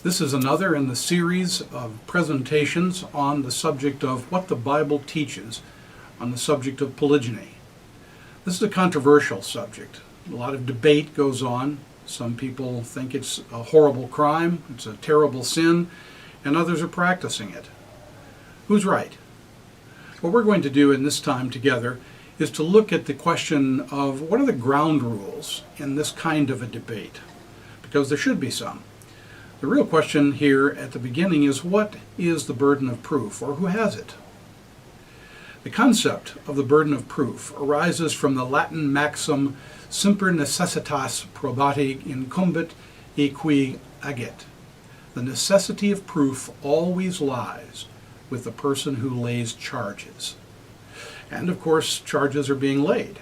This is another in the series of presentations on the subject of what the Bible teaches on the subject of polygyny. This is a controversial subject. A lot of debate goes on. Some people think it's a horrible crime, it's a terrible sin, and others are practicing it. Who's right? What we're going to do in this time together is to look at the question of what are the ground rules in this kind of a debate, because there should be some. The real question here at the beginning is, what is the burden of proof, or who has it? The concept of the burden of proof arises from the Latin maxim semper necessitas probati incumbit e qui agit. The necessity of proof always lies with the person who lays charges. And of course, charges are being laid.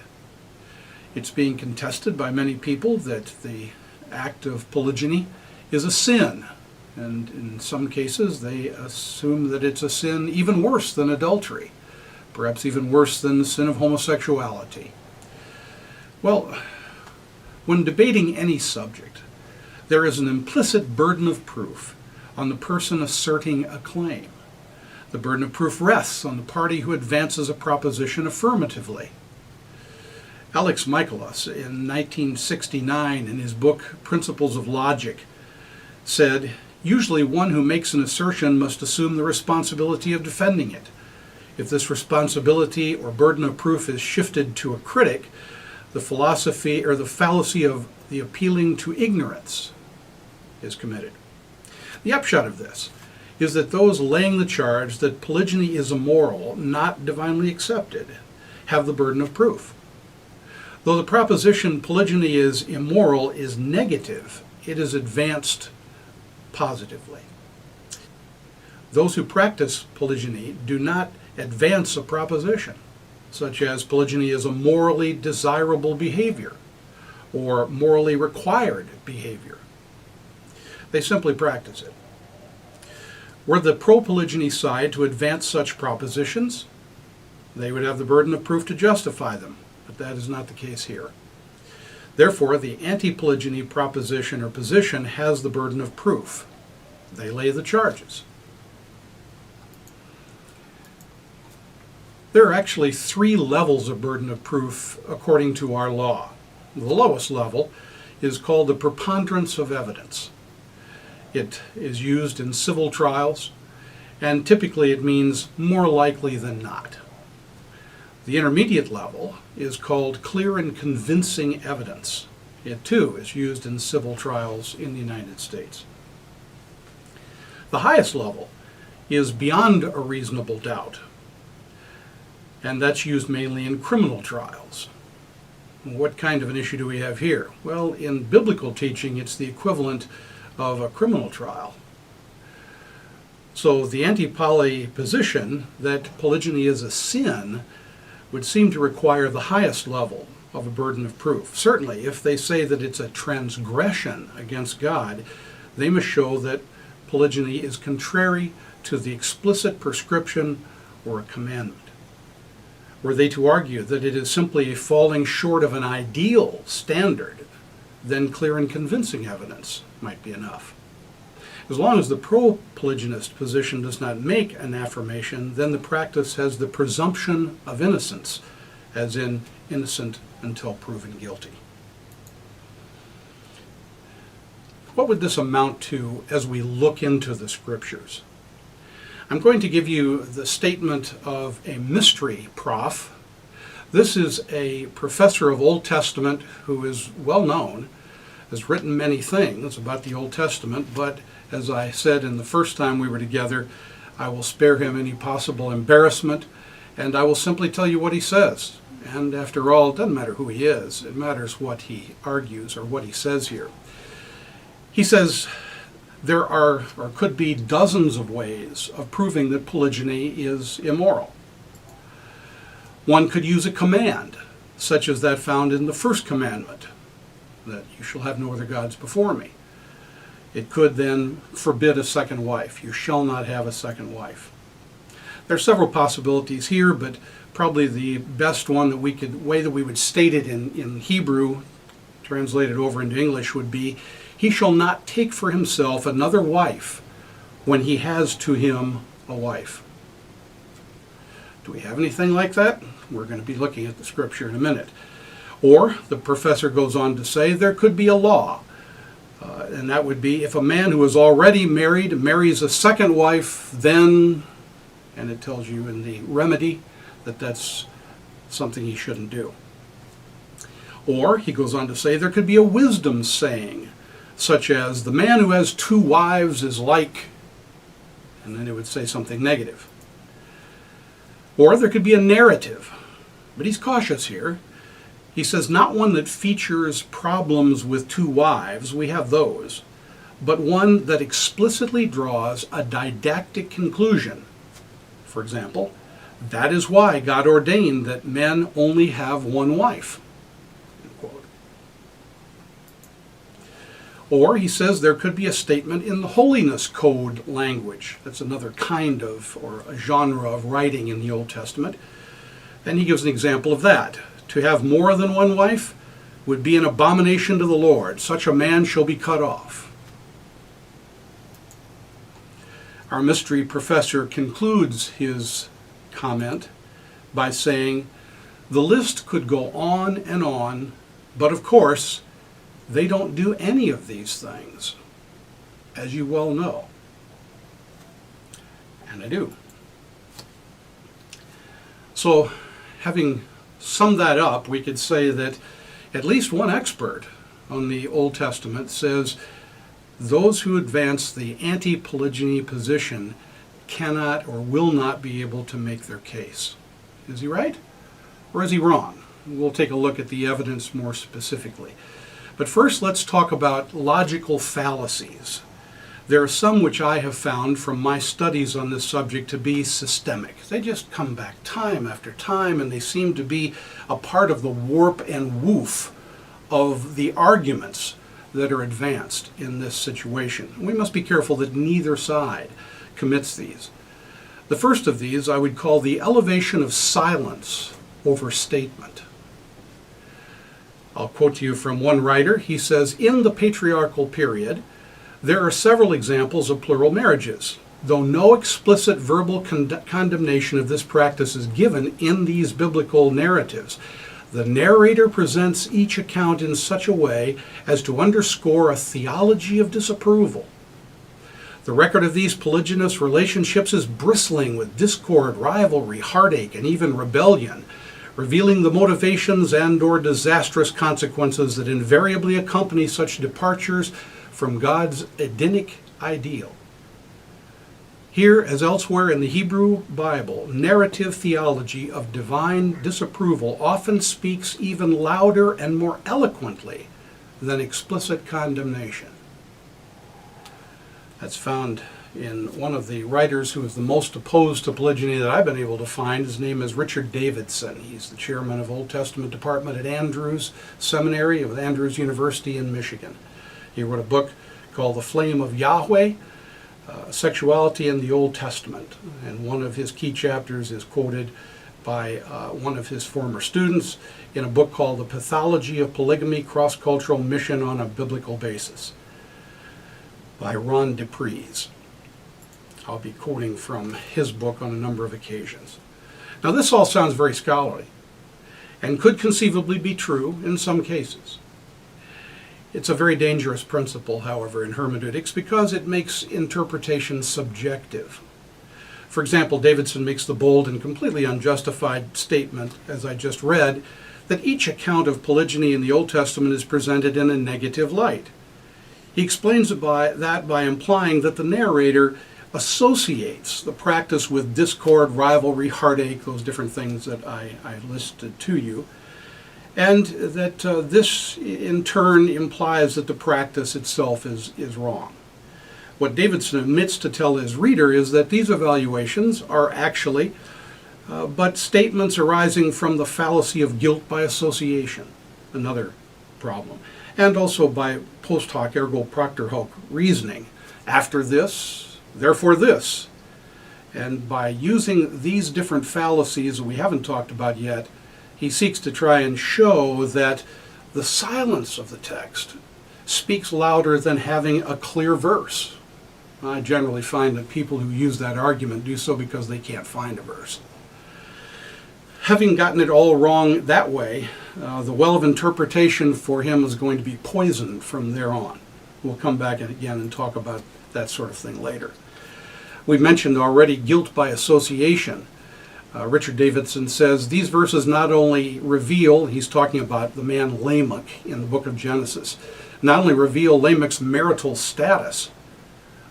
It's being contested by many people that the act of polygyny is a sin, and in some cases they assume that it's a sin even worse than adultery, perhaps even worse than the sin of homosexuality. Well, when debating any subject, there is an implicit burden of proof on the person asserting a claim. The burden of proof rests on the party who advances a proposition affirmatively. Alex Michaelis, in 1969, in his book Principles of Logic, said, "Usually one who makes an assertion must assume the responsibility of defending it. If this responsibility or burden of proof is shifted to a critic, the philosophy or the fallacy of the appealing to ignorance is committed." The upshot of this is that those laying the charge that polygyny is immoral, not divinely accepted, have the burden of proof. Though the proposition polygyny is immoral is negative, it is advanced positively. Those who practice polygyny do not advance a proposition, such as polygyny is a morally desirable behavior or morally required behavior. They simply practice it. Were the pro-polygyny side to advance such propositions, they would have the burden of proof to justify them, but that is not the case here. Therefore, the anti-polygyny proposition or position has the burden of proof. They lay the charges. There are actually 3 levels of burden of proof according to our law. The lowest level is called the preponderance of evidence. It is used in civil trials, and typically it means more likely than not. The intermediate level is called clear and convincing evidence. It too is used in civil trials in the United States. The highest level is beyond a reasonable doubt, and that's used mainly in criminal trials. What kind of an issue do we have here? Well, in biblical teaching, it's the equivalent of a criminal trial. So the anti-poly position that polygyny is a sin would seem to require the highest level of a burden of proof. Certainly, if they say that it's a transgression against God, they must show that polygyny is contrary to the explicit prescription or a commandment. Were they to argue that it is simply falling short of an ideal standard, then clear and convincing evidence might be enough. As long as the pro-polygynist position does not make an affirmation, then the practice has the presumption of innocence, as in innocent until proven guilty. What would this amount to as we look into the scriptures? I'm going to give you the statement of a mystery prof. This is a professor of Old Testament who is well known, has written many things about the Old Testament, but as I said in the first time we were together, I will spare him any possible embarrassment, and I will simply tell you what he says. And after all, it doesn't matter who he is, it matters what he argues or what he says here. He says there are, or could be, dozens of ways of proving that polygyny is immoral. One could use a command, such as that found in the first commandment, that you shall have no other gods before me. It could then forbid a second wife. You shall not have a second wife. There are several possibilities here, but probably the best one that way that we would state it in Hebrew, translated over into English, would be, he shall not take for himself another wife when he has to him a wife. Do we have anything like that? We're going to be looking at the scripture in a minute. Or, the professor goes on to say, there could be a law. And that would be if a man who is already married marries a second wife, then, and it tells you in the remedy that that's something he shouldn't do. Or, he goes on to say, there could be a wisdom saying, such as, the man who has two wives is like, and then it would say something negative. Or there could be a narrative, but he's cautious here. He says not one that features problems with two wives, we have those, but one that explicitly draws a didactic conclusion. For example, that is why God ordained that men only have one wife. Or he says there could be a statement in the holiness code language. That's another kind of, or a genre of writing in the Old Testament. And he gives an example of that. To have more than one wife would be an abomination to the Lord. Such a man shall be cut off. Our mystery professor concludes his comment by saying, the list could go on, but of course, they don't do any of these things, as you well know. And I do. So, having summed that up, we could say that at least one expert on the Old Testament says those who advance the anti-polygyny position cannot or will not be able to make their case. Is he right? Or is he wrong? We'll take a look at the evidence more specifically. But first, let's talk about logical fallacies. There are some which I have found from my studies on this subject to be systemic. They just come back time after time, and they seem to be a part of the warp and woof of the arguments that are advanced in this situation. We must be careful that neither side commits these. The first of these I would call the elevation of silence over statement. I'll quote to you from one writer. He says, in the patriarchal period, there are several examples of plural marriages, though no explicit verbal condemnation of this practice is given in these biblical narratives. The narrator presents each account in such a way as to underscore a theology of disapproval. The record of these polygynous relationships is bristling with discord, rivalry, heartache, and even rebellion, revealing the motivations and/or disastrous consequences that invariably accompany such departures from God's Edenic ideal. Here, as elsewhere in the Hebrew Bible, narrative theology of divine disapproval often speaks even louder and more eloquently than explicit condemnation. That's found in one of the writers who is the most opposed to polygyny that I've been able to find. His name is Richard Davidson. He's the chairman of Old Testament Department at Andrews Seminary with Andrews University in Michigan. He wrote a book called The Flame of Yahweh, Sexuality in the Old Testament. And one of his key chapters is quoted by one of his former students in a book called The Pathology of Polygamy, Cross-Cultural Mission on a Biblical Basis by Ron DePries. I'll be quoting from his book on a number of occasions. Now this all sounds very scholarly and could conceivably be true in some cases. It's a very dangerous principle, however, in hermeneutics because it makes interpretation subjective. For example, Davidson makes the bold and completely unjustified statement, as I just read, that each account of polygyny in the Old Testament is presented in a negative light. He explains it by implying that the narrator associates the practice with discord, rivalry, heartache, those different things that I listed to you, and that this in turn implies that the practice itself is wrong. What Davidson admits to tell his reader is that these evaluations are actually but statements arising from the fallacy of guilt by association, another problem, and also by post hoc ergo propter hoc reasoning. After this, therefore this. And by using these different fallacies that we haven't talked about yet, he seeks to try and show that the silence of the text speaks louder than having a clear verse. I generally find that people who use that argument do so because they can't find a verse. Having gotten it all wrong that way, the well of interpretation for him is going to be poisoned from there on. We'll come back again and talk about that sort of thing later. We mentioned already guilt by association. Richard Davidson says, these verses not only reveal, he's talking about the man Lamech in the book of Genesis, not only reveal Lamech's marital status,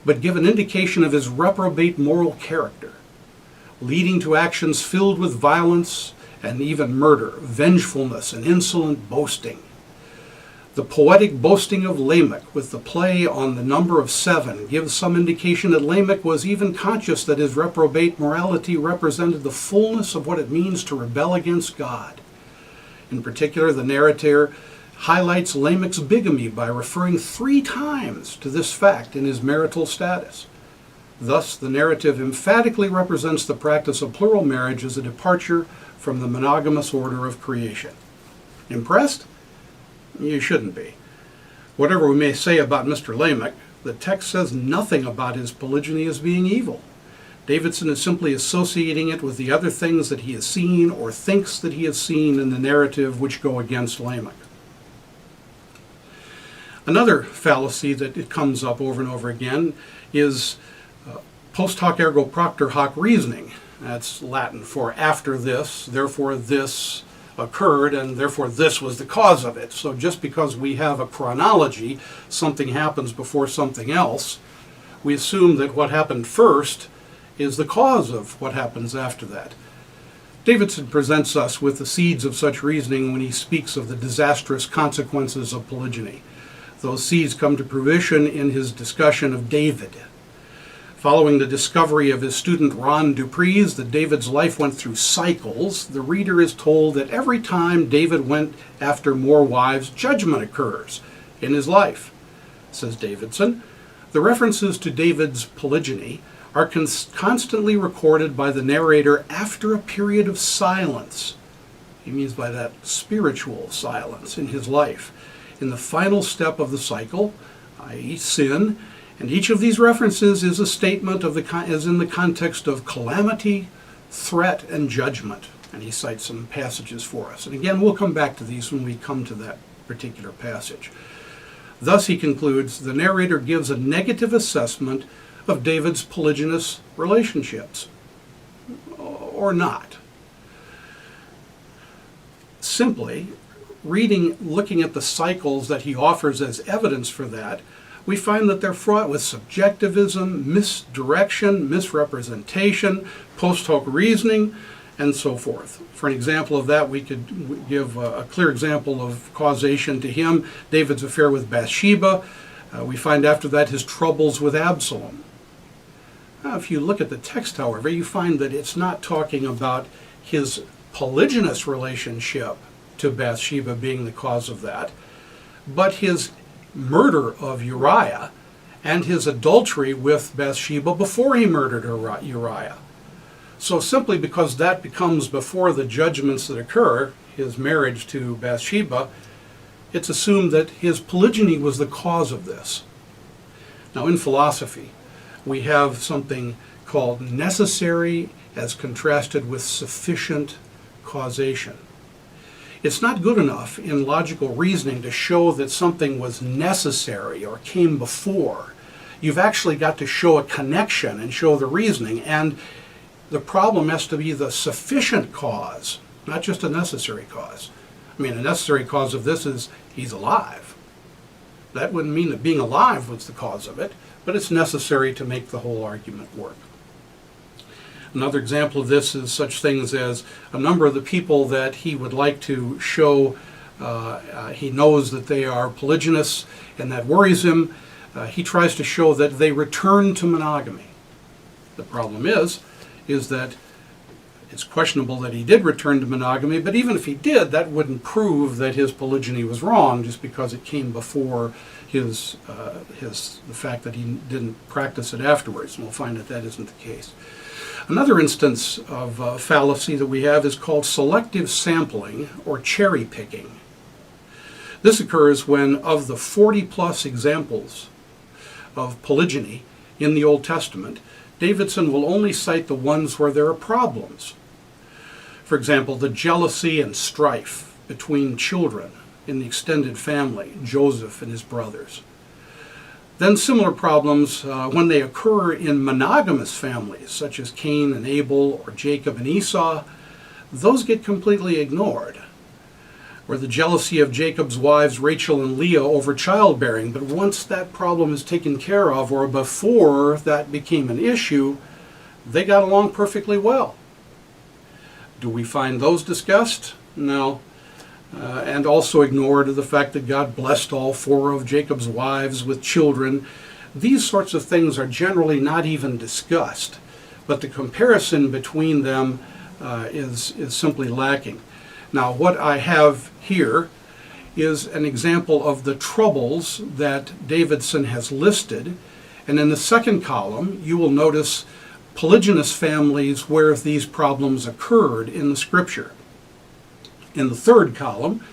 but give an indication of his reprobate moral character, leading to actions filled with violence and even murder, vengefulness and insolent boasting. The poetic boasting of Lamech with the play on the number of 7 gives some indication that Lamech was even conscious that his reprobate morality represented the fullness of what it means to rebel against God. In particular, the narrator highlights Lamech's bigamy by referring 3 times to this fact in his marital status. Thus, the narrative emphatically represents the practice of plural marriage as a departure from the monogamous order of creation. Impressed? You shouldn't be. Whatever we may say about Mr. Lamech, the text says nothing about his polygyny as being evil. Davidson is simply associating it with the other things that he has seen or thinks that he has seen in the narrative which go against Lamech. Another fallacy that it comes up over and over again is post hoc ergo propter hoc reasoning. That's Latin for after this, therefore this occurred, and therefore this was the cause of it. So just because we have a chronology, something happens before something else, we assume that what happened first is the cause of what happens after that. Davidson presents us with the seeds of such reasoning when he speaks of the disastrous consequences of polygyny. Those seeds come to fruition in his discussion of David. Following the discovery of his student Ron Dupree's that David's life went through cycles, the reader is told that every time David went after more wives, judgment occurs in his life. Says Davidson, the references to David's polygyny are constantly recorded by the narrator after a period of silence. He means by that spiritual silence in his life, in the final step of the cycle, i.e. sin. And each of these references is a statement of is in the context of calamity, threat, and judgment. And he cites some passages for us. And again, we'll come back to these when we come to that particular passage. Thus, he concludes, the narrator gives a negative assessment of David's polygynous relationships, or not. Simply, looking at the cycles that he offers as evidence for that, we find that they're fraught with subjectivism, misdirection, misrepresentation, post hoc reasoning, and so forth. For an example of that, we could give a clear example of causation to him, David's affair with Bathsheba. We find after that his troubles with Absalom. Now, if you look at the text, however, you find that it's not talking about his polygynous relationship to Bathsheba being the cause of that, but his murder of Uriah and his adultery with Bathsheba before he murdered Uriah. So simply because that becomes before the judgments that occur, his marriage to Bathsheba, it's assumed that his polygyny was the cause of this. Now, in philosophy, we have something called necessary as contrasted with sufficient causation. It's not good enough in logical reasoning to show that something was necessary or came before. You've actually got to show a connection and show the reasoning, and the problem has to be the sufficient cause, not just a necessary cause. I mean, a necessary cause of this is he's alive. That wouldn't mean that being alive was the cause of it, but it's necessary to make the whole argument work. Another example of this is such things as a number of the people that he would like to show he knows that they are polygynous and that worries him. He tries to show that they return to monogamy. The problem is that it's questionable that he did return to monogamy, but even if he did, that wouldn't prove that his polygyny was wrong just because it came before the fact that he didn't practice it afterwards. And we'll find that that isn't the case. Another instance of fallacy that we have is called selective sampling or cherry picking. This occurs when, of the 40-plus examples of polygyny in the Old Testament, Davidson will only cite the ones where there are problems. For example, the jealousy and strife between children in the extended family, Joseph and his brothers. Then similar problems when they occur in monogamous families, such as Cain and Abel or Jacob and Esau, those get completely ignored. Or the jealousy of Jacob's wives Rachel and Leah over childbearing, but once that problem is taken care of, or before that became an issue, they got along perfectly well. Do we find those discussed? No. And also ignored the fact that God blessed all 4 of Jacob's wives with children. These sorts of things are generally not even discussed, but the comparison between them is simply lacking. Now, what I have here is an example of the troubles that Davidson has listed, and in the second column you will notice polygynous families where these problems occurred in the Scripture. In the third column,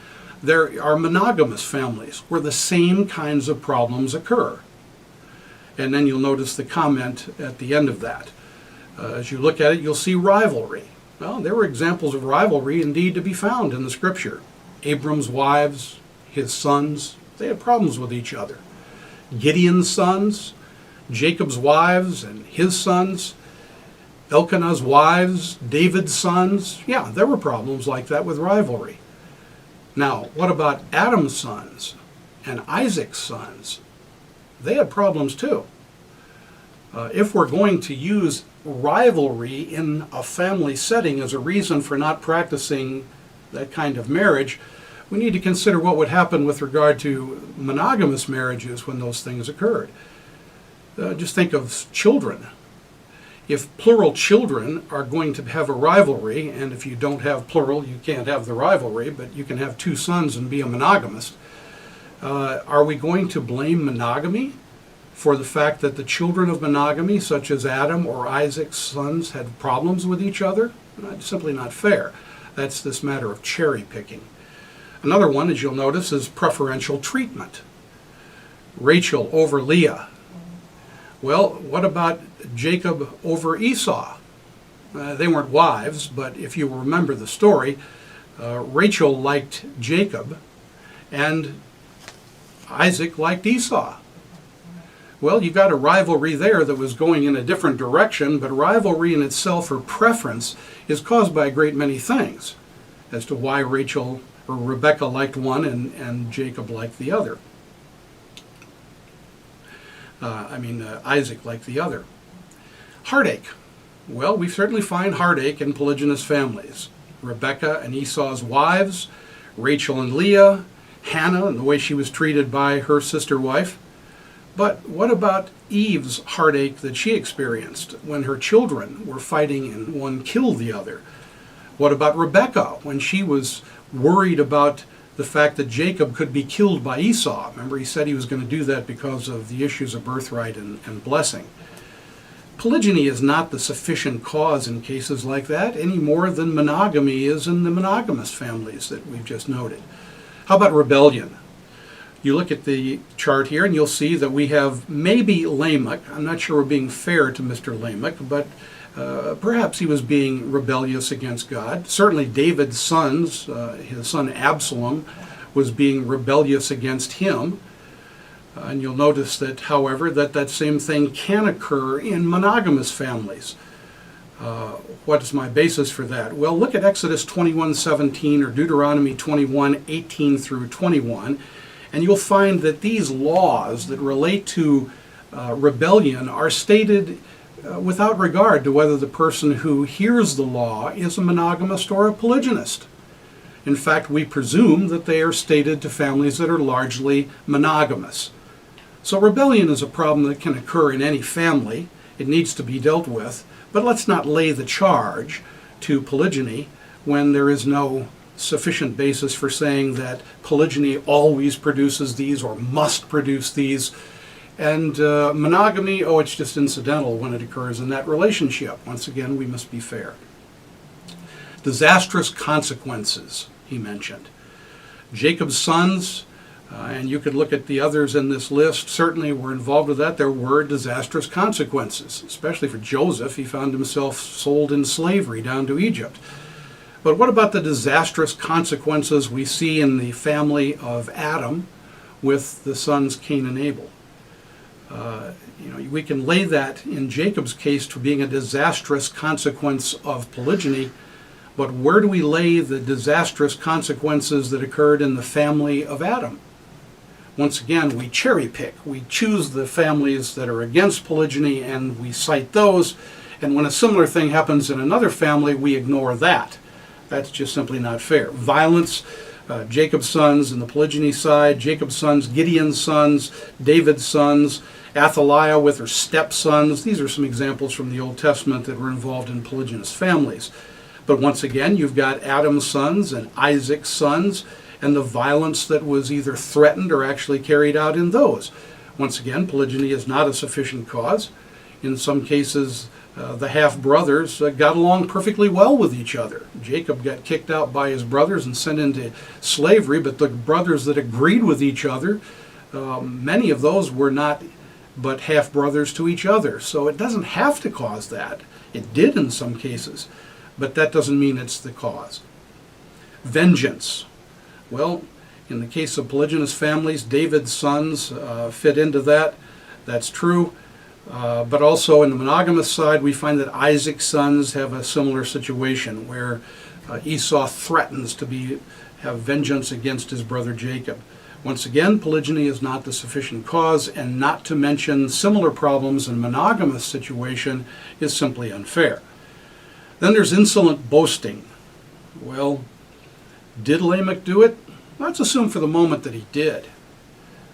there are monogamous families where the same kinds of problems occur. And then you'll notice the comment at the end of that. As you look at it, you'll see rivalry. Well, there were examples of rivalry indeed to be found in the Scripture. Abram's wives, his sons, they had problems with each other. Gideon's sons, Jacob's wives and his sons, Elkanah's wives, David's sons. Yeah, there were problems like that with rivalry. Now, what about Adam's sons and Isaac's sons? They had problems too. If we're going to use rivalry in a family setting as a reason for not practicing that kind of marriage, we need to consider what would happen with regard to monogamous marriages when those things occurred. Just think of children. If plural children are going to have a rivalry, and if you don't have plural, you can't have the rivalry, but you can have 2 sons and be a monogamist, are we going to blame monogamy for the fact that the children of monogamy, such as Adam or Isaac's sons, had problems with each other? It's simply not fair. That's this matter of cherry picking. Another one, as you'll notice, is preferential treatment. Rachel over Leah. Well, what about Jacob over Esau? They weren't wives, but if you remember the story, Rachel liked Jacob and Isaac liked Esau. Well, you got a rivalry there that was going in a different direction, but rivalry in itself, or preference, is caused by a great many things as to why Rachel or Rebecca liked one and Jacob liked the other. Isaac liked the other. Heartache. Well, we certainly find heartache in polygynous families. Rebecca and Esau's wives, Rachel and Leah, Hannah and the way she was treated by her sister wife. But what about Eve's heartache that she experienced when her children were fighting and one killed the other? What about Rebecca when she was worried about the fact that Jacob could be killed by Esau? Remember, he said he was going to do that because of the issues of birthright and blessing. Polygyny is not the sufficient cause in cases like that, any more than monogamy is in the monogamous families that we've just noted. How about rebellion? You look at the chart here and you'll see that we have maybe Lamech. I'm not sure we're being fair to Mr. Lamech, but perhaps he was being rebellious against God. Certainly David's sons, his son Absalom, was being rebellious against him. And you'll notice that, however, that same thing can occur in monogamous families. What is my basis for that? Well, look at Exodus 21:17 or Deuteronomy 21:18 through 21, and you'll find that these laws that relate to rebellion are stated without regard to whether the person who hears the law is a monogamist or a polygynist. In fact, we presume that they are stated to families that are largely monogamous. So rebellion is a problem that can occur in any family. It needs to be dealt with, but let's not lay the charge to polygyny when there is no sufficient basis for saying that polygyny always produces these or must produce these. And monogamy, it's just incidental when it occurs in that relationship. Once again, we must be fair. Disastrous consequences, he mentioned. Jacob's sons And you could look at the others in this list, certainly were involved with that. There were disastrous consequences, especially for Joseph. He found himself sold in slavery down to Egypt. But what about the disastrous consequences we see in the family of Adam with the sons Cain and Abel? We can lay that in Jacob's case to being a disastrous consequence of polygyny, but where do we lay the disastrous consequences that occurred in the family of Adam? Once again, we cherry pick. We choose the families that are against polygyny and we cite those, and when a similar thing happens in another family, we ignore that. That's just simply not fair. Violence, Jacob's sons in the polygyny side, Jacob's sons, Gideon's sons, David's sons, Athaliah with her stepsons. These are some examples from the Old Testament that were involved in polygynous families. But once again, you've got Adam's sons and Isaac's sons, and the violence that was either threatened or actually carried out in those. Once again, polygyny is not a sufficient cause. In some cases, the half-brothers got along perfectly well with each other. Jacob got kicked out by his brothers and sent into slavery, but the brothers that agreed with each other, many of those were not but half-brothers to each other. So it doesn't have to cause that. It did in some cases, but that doesn't mean it's the cause. Vengeance. Well, in the case of polygynous families, David's sons fit into that. That's true. But also in the monogamous side, we find that Isaac's sons have a similar situation where Esau threatens to have vengeance against his brother Jacob. Once again, polygyny is not the sufficient cause, and not to mention similar problems in monogamous situation is simply unfair. Then there's insolent boasting. Well, did Lamech do it? Let's assume for the moment that he did.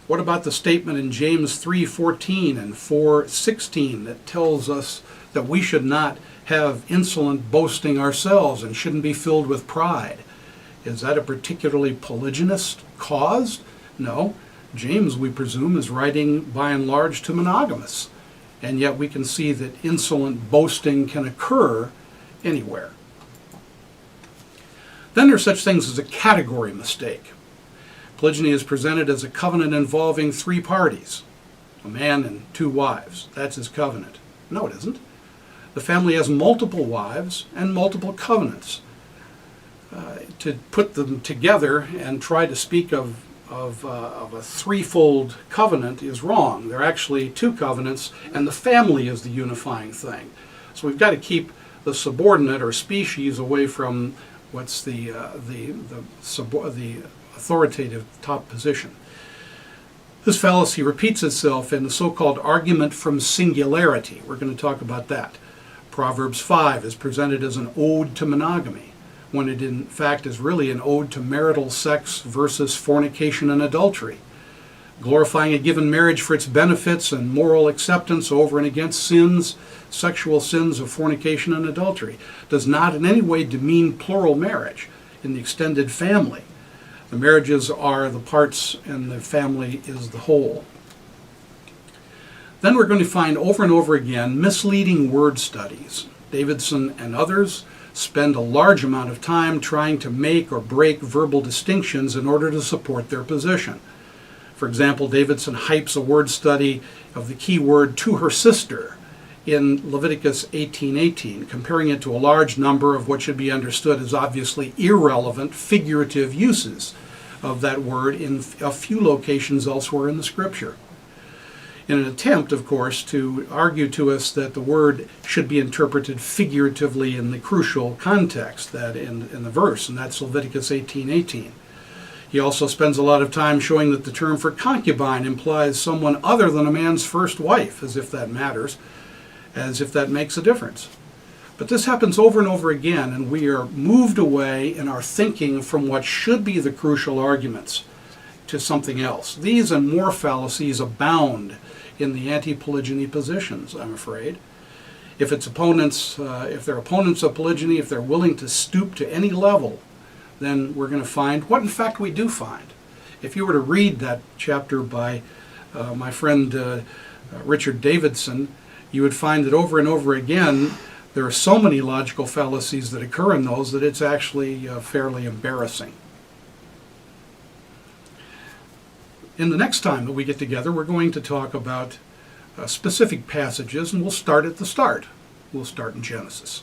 What about the statement in James 3:14 and 4:16 that tells us that we should not have insolent boasting ourselves and shouldn't be filled with pride? Is that a particularly polygynous cause? No. James, we presume, is writing by and large to monogamous. And yet we can see that insolent boasting can occur anywhere. Then there's such things as a category mistake. Polygyny is presented as a covenant involving three parties, a man and two wives. That's his covenant. No, it isn't. The family has multiple wives and multiple covenants. To put them together and try to speak of a threefold covenant is wrong. They're actually two covenants, and the family is the unifying thing. So we've got to keep the subordinate or species away from what's the authoritative top position. This fallacy repeats itself in the so-called argument from singularity. We're going to talk about that. Proverbs 5 is presented as an ode to monogamy, when it in fact is really an ode to marital sex versus fornication and adultery, glorifying a given marriage for its benefits and moral acceptance over and against sins, sexual sins of fornication and adultery, does not in any way demean plural marriage in the extended family. The marriages are the parts and the family is the whole. Then we're going to find over and over again misleading word studies. Davidson and others spend a large amount of time trying to make or break verbal distinctions in order to support their position. For example, Davidson hypes a word study of the key word to her sister in Leviticus 18:18, comparing it to a large number of what should be understood as obviously irrelevant figurative uses of that word in a few locations elsewhere in the Scripture, in an attempt, of course, to argue to us that the word should be interpreted figuratively in the crucial context that in the verse, and that's Leviticus 18:18. He also spends a lot of time showing that the term for concubine implies someone other than a man's first wife, as if that matters, as if that makes a difference. But this happens over and over again, and we are moved away in our thinking from what should be the crucial arguments to something else. These and more fallacies abound in the anti-polygyny positions, I'm afraid. If they're opponents of polygyny, if they're willing to stoop to any level, then we're going to find what in fact we do find. If you were to read that chapter by my friend Richard Davidson, you would find that over and over again there are so many logical fallacies that occur in those that it's actually fairly embarrassing. In the next time that we get together, we're going to talk about specific passages, and we'll start at the start. We'll start in Genesis.